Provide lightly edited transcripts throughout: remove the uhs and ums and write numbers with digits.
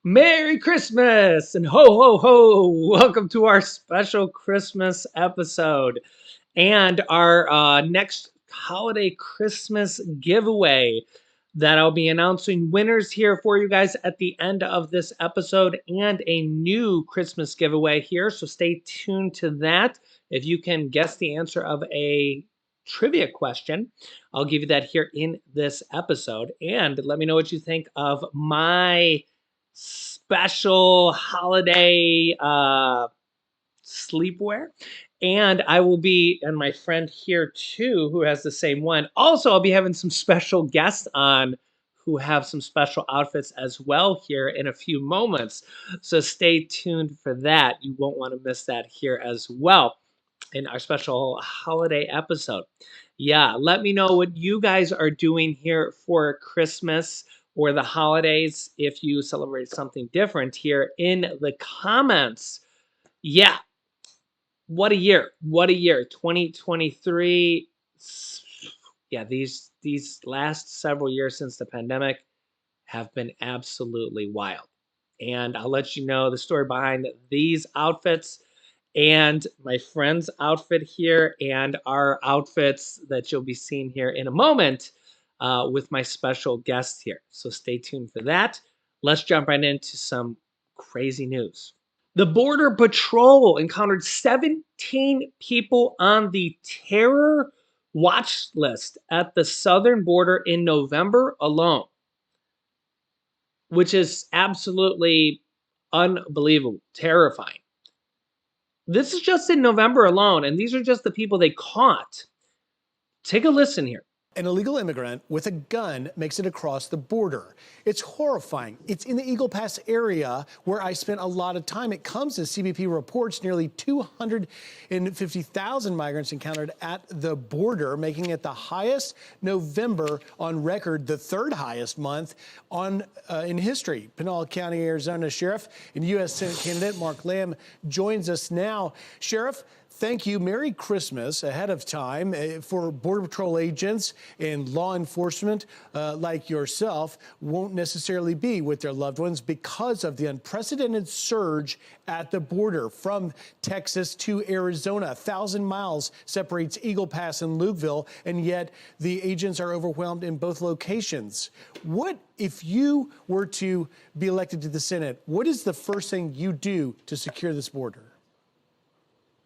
Merry Christmas and ho, ho, ho. Welcome to our special Christmas episode and our next holiday Christmas giveaway that I'll be announcing winners here for you guys at the end of this episode and a new Christmas giveaway here. So stay tuned to that. If you can guess the answer of a trivia question, I'll give you that here in this episode. And let me know what you think of my special holiday sleepwear. And I will be, and my friend here too, who has the same one. Also, I'll be having some special guests on who have some special outfits as well here in a few moments. So stay tuned for that. You won't want to miss that here as well in our special holiday episode. Yeah, let me know what you guys are doing here for Christmas or the holidays if you celebrate something different here in the comments. Yeah, what a year. What a year. 2023. Yeah, these last several years since the pandemic have been absolutely wild. And I'll let you know the story behind these outfits and my friend's outfit here and our outfits that you'll be seeing here in a moment with my special guest here. So stay tuned for that. Let's jump right into some crazy news. The Border Patrol encountered 17 people on the terror watch list at the southern border in November alone, which is absolutely unbelievable, terrifying. This is just in November alone, and these are just the people they caught. Take a listen here. An illegal immigrant with a gun makes it across the border. It's horrifying. It's in the Eagle Pass area where I spent a lot of time. It comes as CBP reports nearly 250,000 migrants encountered at the border, making it the highest November on record, the third highest month in history. Pinal County, Arizona Sheriff and U.S. Senate candidate Mark Lamb joins us now. Sheriff, thank you. Merry Christmas ahead of time for Border Patrol agents and law enforcement like yourself won't necessarily be with their loved ones because of the unprecedented surge at the border from Texas to Arizona. 1,000 miles separates Eagle Pass and Lukeville, and yet the agents are overwhelmed in both locations. What, if you were to be elected to the Senate, what is the first thing you do to secure this border?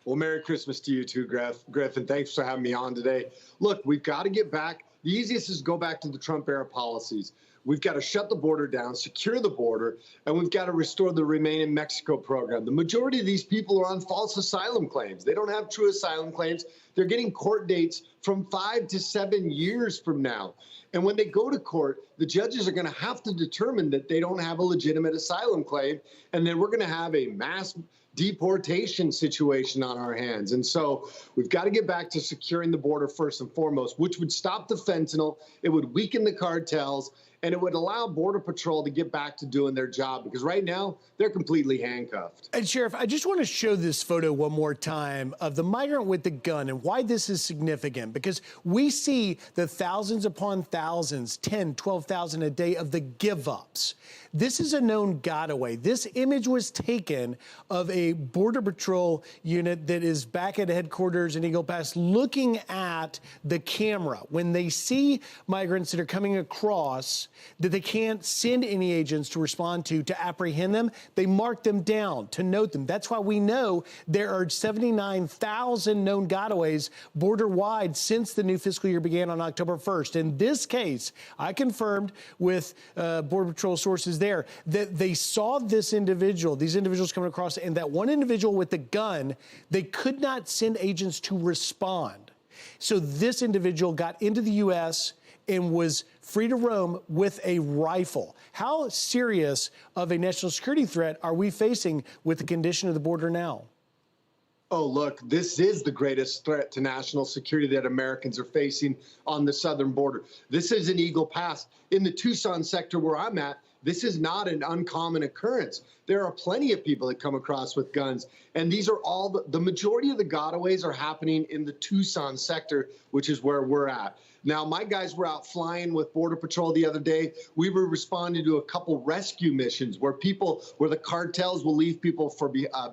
Well, Merry Christmas to you too, Griff, and thanks for having me on today. Look, we've got to get back. The easiest is go back to the Trump era policies. We've got to shut the border down, secure the border, and we've got to restore the Remain in Mexico program. The majority of these people are on false asylum claims. They don't have true asylum claims. They're getting court dates from 5 to 7 years from now. And when they go to court, the judges are going to have to determine that they don't have a legitimate asylum claim, and then we're going to have a mass deportation situation on our hands. And so we've got to get back to securing the border first and foremost, which would stop the fentanyl, it would weaken the cartels, and it would allow Border Patrol to get back to doing their job, because right now they're completely handcuffed. And Sheriff, I just want to show this photo one more time of the migrant with the gun and why this is significant, because we see the thousands upon thousands, 10, 12,000 a day of the give-ups. This is a known getaway. This image was taken of a Border Patrol unit that is back at headquarters in Eagle Pass looking at the camera. When they see migrants that are coming across that they can't send any agents to respond to apprehend them, they mark them down to note them. That's why we know there are 79,000 known gotaways border-wide since the new fiscal year began on October 1st. In this case, I confirmed with Border Patrol sources there that they saw this individual, these individuals coming across, and that one individual with the gun, they could not send agents to respond. So this individual got into the U.S. and was free to roam with a rifle. How serious of a national security threat are we facing with the condition of the border now? Oh, look, this is the greatest threat to national security that Americans are facing on the southern border. This is an Eagle Pass. In the Tucson sector where I'm at, this is not an uncommon occurrence. There are plenty of people that come across with guns, and these are all the majority of the gotaways are happening in the Tucson sector, which is where we're at. Now, my guys were out flying with Border Patrol the other day. We were responding to a couple rescue missions where the cartels will leave people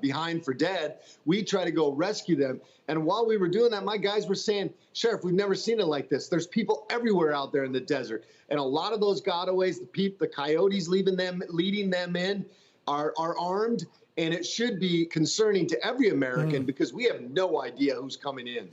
behind for dead. We try to go rescue them. And while we were doing that, my guys were saying, Sheriff, we've never seen it like this. There's people everywhere out there in the desert. And a lot of those gotaways, the coyotes leading them in are armed. And it should be concerning to every American because we have no idea who's coming in.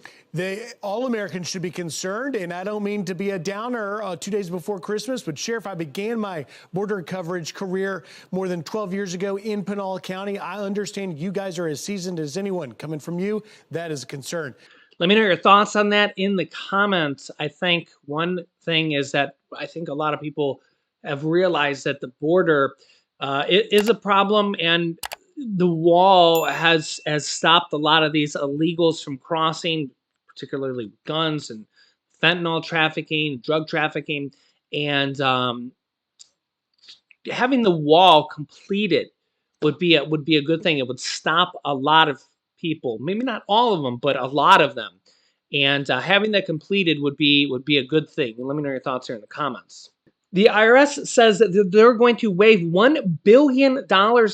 All Americans should be concerned, and I don't mean to be a downer 2 days before Christmas, but Sheriff, I began my border coverage career more than 12 years ago in Pinal County. I understand you guys are as seasoned as anyone. Coming from you, that is a concern. Let me know your thoughts on that in the comments. I think one thing is that I think a lot of people have realized that the border is a problem, and the wall has stopped a lot of these illegals from crossing, particularly guns and fentanyl trafficking, drug trafficking, and having the wall completed would be a good thing. It would stop a lot of people, maybe not all of them, but a lot of them. And having that completed would be a good thing. And let me know your thoughts here in the comments. The IRS says that they're going to waive $1 billion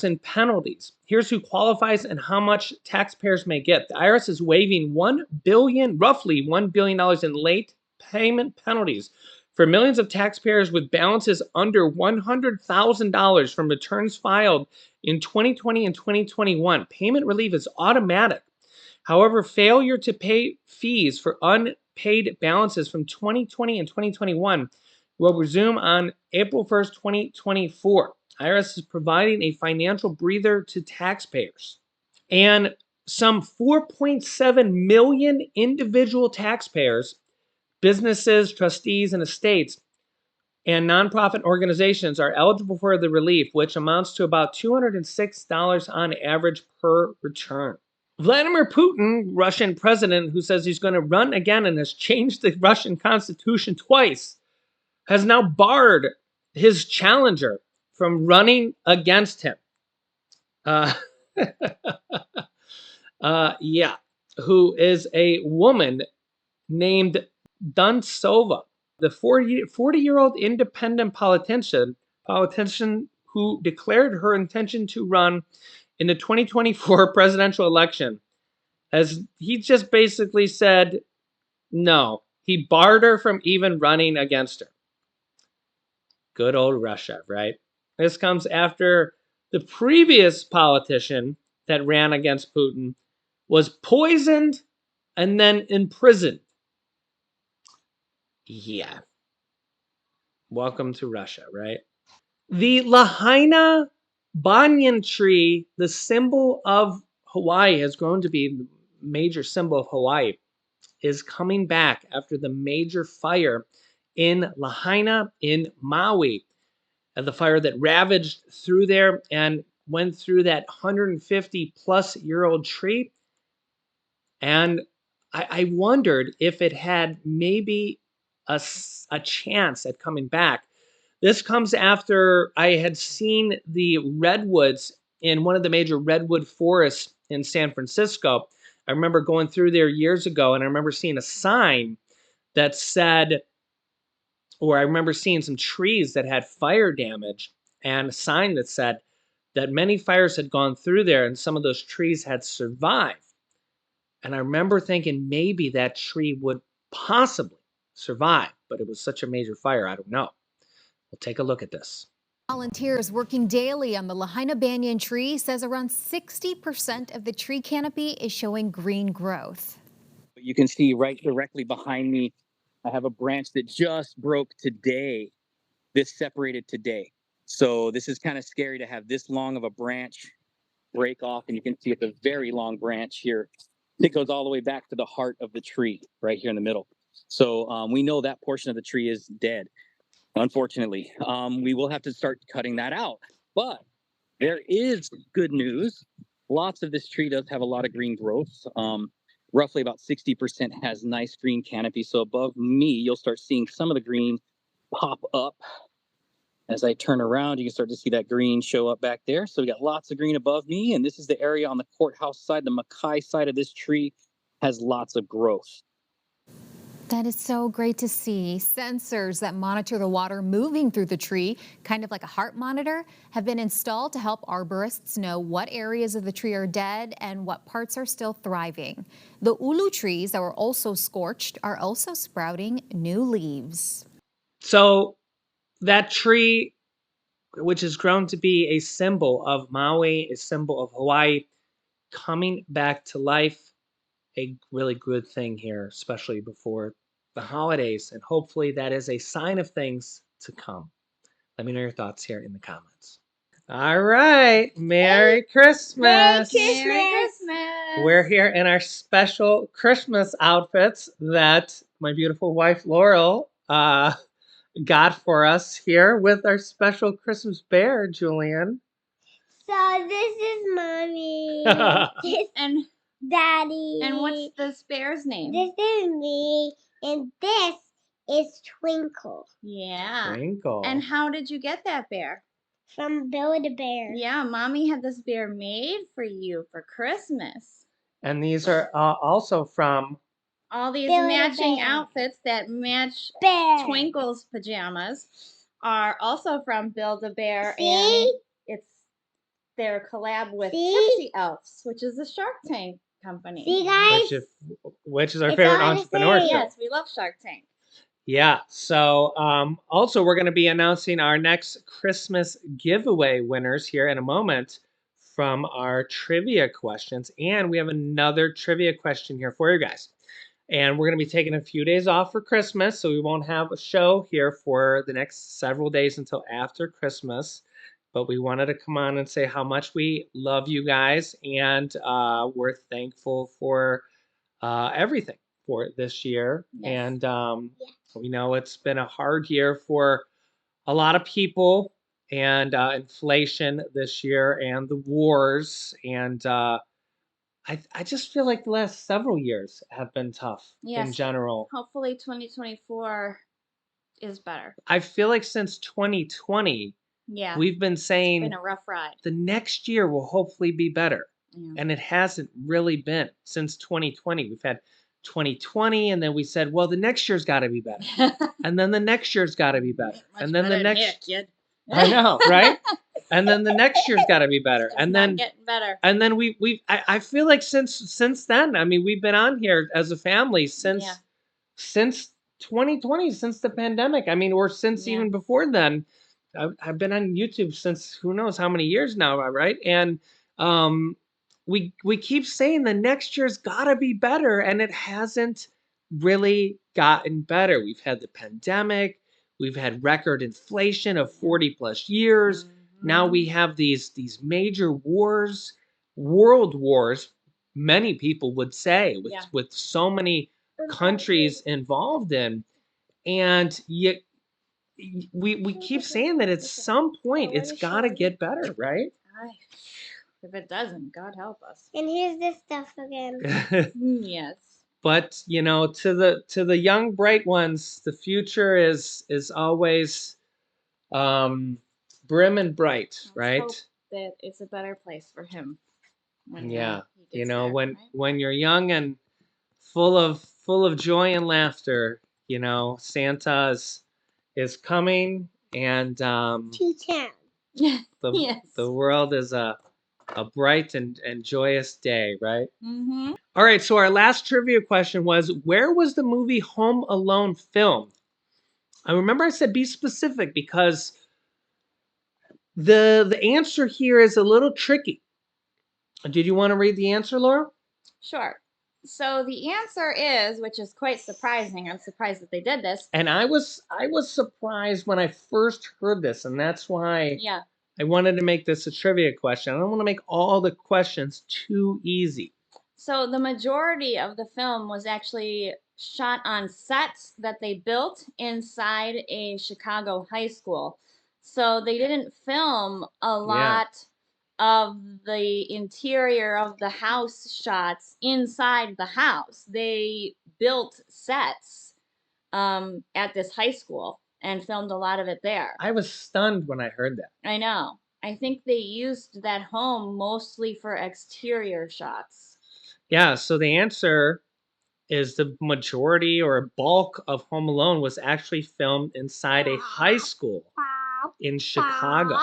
in penalties. Here's who qualifies and how much taxpayers may get. The IRS is waiving roughly $1 billion in late payment penalties for millions of taxpayers with balances under $100,000 from returns filed in 2020 and 2021. Payment relief is automatic. However, failure to pay fees for unpaid balances from 2020 and 2021 will resume on April 1st, 2024. IRS is providing a financial breather to taxpayers. And some 4.7 million individual taxpayers, businesses, trustees, and estates, and nonprofit organizations are eligible for the relief, which amounts to about $206 on average per return. Vladimir Putin, Russian president, who says he's going to run again and has changed the Russian constitution twice, has now barred his challenger from running against him. Who is a woman named Dunsova, the 40-year-old independent politician who declared her intention to run in the 2024 presidential election, as he just basically said no. He barred her from even running against her. Good old Russia, right? This comes after the previous politician that ran against Putin was poisoned and then imprisoned. Yeah. Welcome to Russia, right? The Lahaina banyan tree, the symbol of Hawaii, has grown to be the major symbol of Hawaii, is coming back after the major fire in Lahaina in Maui. The fire that ravaged through there and went through that 150-plus-year-old tree. And I wondered if it had maybe a chance at coming back. This comes after I had seen the redwoods in one of the major redwood forests in San Francisco. I remember going through there years ago, and I remember seeing a sign that said, or I remember seeing some trees that had fire damage and a sign that said that many fires had gone through there and some of those trees had survived. And I remember thinking maybe that tree would possibly survive, but it was such a major fire, I don't know. We'll take a look at this. Volunteers working daily on the Lahaina banyan tree says around 60% of the tree canopy is showing green growth. You can see right directly behind me, I have a branch that just broke today. This separated today. So this is kind of scary to have this long of a branch break off. And you can see it's a very long branch here. It goes all the way back to the heart of the tree right here in the middle. So we know that portion of the tree is dead. Unfortunately, we will have to start cutting that out. But there is good news. Lots of this tree does have a lot of green growth. Roughly about 60% has nice green canopy. So above me, you'll start seeing some of the green pop up. As I turn around, you can start to see that green show up back there. So we got lots of green above me. And this is the area on the courthouse side. The Mackay side of this tree has lots of growth. That is so great to see. Sensors that monitor the water moving through the tree, kind of like a heart monitor, have been installed to help arborists know what areas of the tree are dead and what parts are still thriving. The ulu trees that were also scorched are also sprouting new leaves. So that tree, which has grown to be a symbol of Maui, a symbol of Hawaii, coming back to life, a really good thing here, especially before the holidays. And hopefully that is a sign of things to come. Let me know your thoughts here in the comments. All right. Merry Christmas. Merry Christmas. We're here in our special Christmas outfits that my beautiful wife Laurel got for us here with our special Christmas bear, Julian. So this is Mommy. This And Daddy. and what's this bear's name? This is me. And this is Twinkle. Yeah. Twinkle. And how did you get that bear? From Build-A-Bear. Yeah, Mommy had this bear made for you for Christmas. And these are also from All these Build-A-Bear. matching outfits that match Bear. Twinkle's pajamas are also from Build-A-Bear, See? and their collab with See? Tipsy Elves, which is a Shark Tank company. See, guys? which is our It's favorite all the entrepreneur same. show. Yes, we love Shark Tank. Yeah. So also we're going to be announcing our next Christmas giveaway winners here in a moment from our trivia questions. And we have another trivia question here for you guys. And we're going to be taking a few days off for Christmas, so we won't have a show here for the next several days until after Christmas. But we wanted to come on and say how much we love you guys, and we're thankful for everything for this year. Yes. And we know it's been a hard year for a lot of people, and inflation this year, and the wars, and I just feel like the last several years have been tough in Yes. general. Hopefully 2024 is better. I feel like since 2020, Yeah. we've been It's saying been a rough ride. the next year will hopefully be better. Yeah. And it hasn't really been since 2020. We've had 2020, and then we said, well, the next year's got to be better. And then the next year's got to be better. And then the next, kid. I know, right? And then the next year's got to be better. And then getting better. And then I feel like since then, I mean, we've been on here as a family since 2020, since the pandemic. I mean, or since even before then. I've been on YouTube since who knows how many years now, right? And we keep saying the next year's gotta be better, and it hasn't really gotten better. We've had the pandemic, we've had record inflation of 40 plus years. Now we have these major wars, world wars, many people would say, with so many countries involved in. And yet we keep saying that at some point it's got to get better, right? If it doesn't, God help us. And here's this stuff again. Yes. But you know, to the young bright ones, the future is always brim and bright, right? Let's hope that it's a better place for him. When, Yeah, he you gets know, there, when right? when you're young and full of joy and laughter, you know, Santa is coming, and To town. the world is a bright and joyous day, right? Mm-hmm. All right, so our last trivia question was, where was the movie Home Alone filmed? I remember I said be specific because the answer here is a little tricky. Did you want to read the answer, Laura? Sure. So the answer is, which is quite surprising. I'm surprised that they did this. And I was surprised when I first heard this, and that's why I wanted to make this a trivia question. I don't want to make all the questions too easy. So the majority of the film was actually shot on sets that they built inside a Chicago high school. So they didn't film a lot of the interior of the house shots inside the house. They built sets at this high school and filmed a lot of it there. I was stunned when I heard that. I know. I think they used that home mostly for exterior shots. Yeah, so the answer is the majority or bulk of Home Alone was actually filmed inside a high school in Chicago.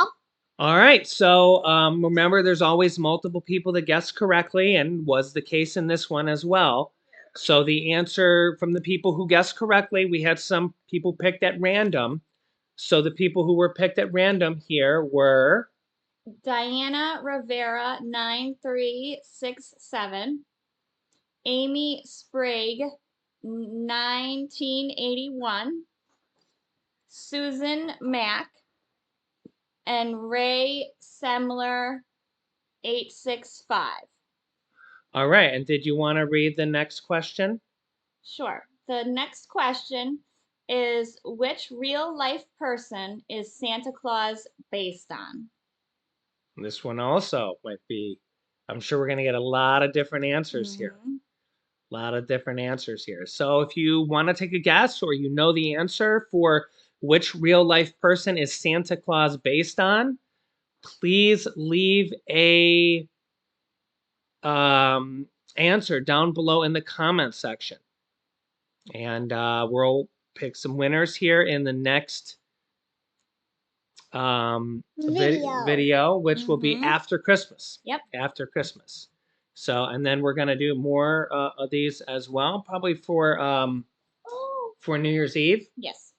All right, so remember, there's always multiple people that guess correctly, and was the case in this one as well. So the answer from the people who guessed correctly, we had some people picked at random. So the people who were picked at random here were Diana Rivera 9367, Amy Sprague 1981, Susan Mack, and Ray Semler 865. all right. And did you want to read the next question? Sure. The next question is, which real life person is Santa Claus based on? This one also might be, I'm sure we're going to get a lot of different answers here. A lot of different answers here. So if you want to take a guess or you know the answer for which real life person is Santa Claus based on, please leave a answer down below in the comment section. And we'll pick some winners here in the next video, which will be after Christmas. Yep. After Christmas. So, and then we're going to do more of these as well, probably for New Year's Eve. Yes.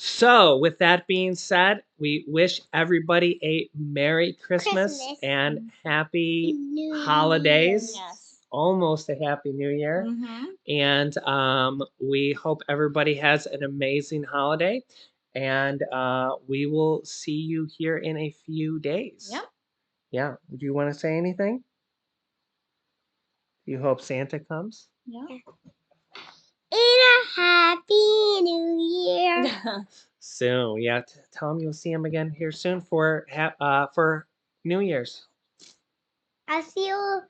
So, with that being said, we wish everybody a Merry Christmas and Happy Holidays. Yes. Almost a Happy New Year. And we hope everybody has an amazing holiday. And we will see you here in a few days. Yep. Yeah. Do you want to say anything? You hope Santa comes? Yeah. In a Happy New Year. Soon. Yeah. Tell him you'll see him again here soon for New Year's. I'll see you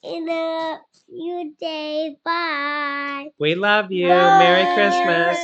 in a few days. Bye. We love you. Bye. Merry Christmas.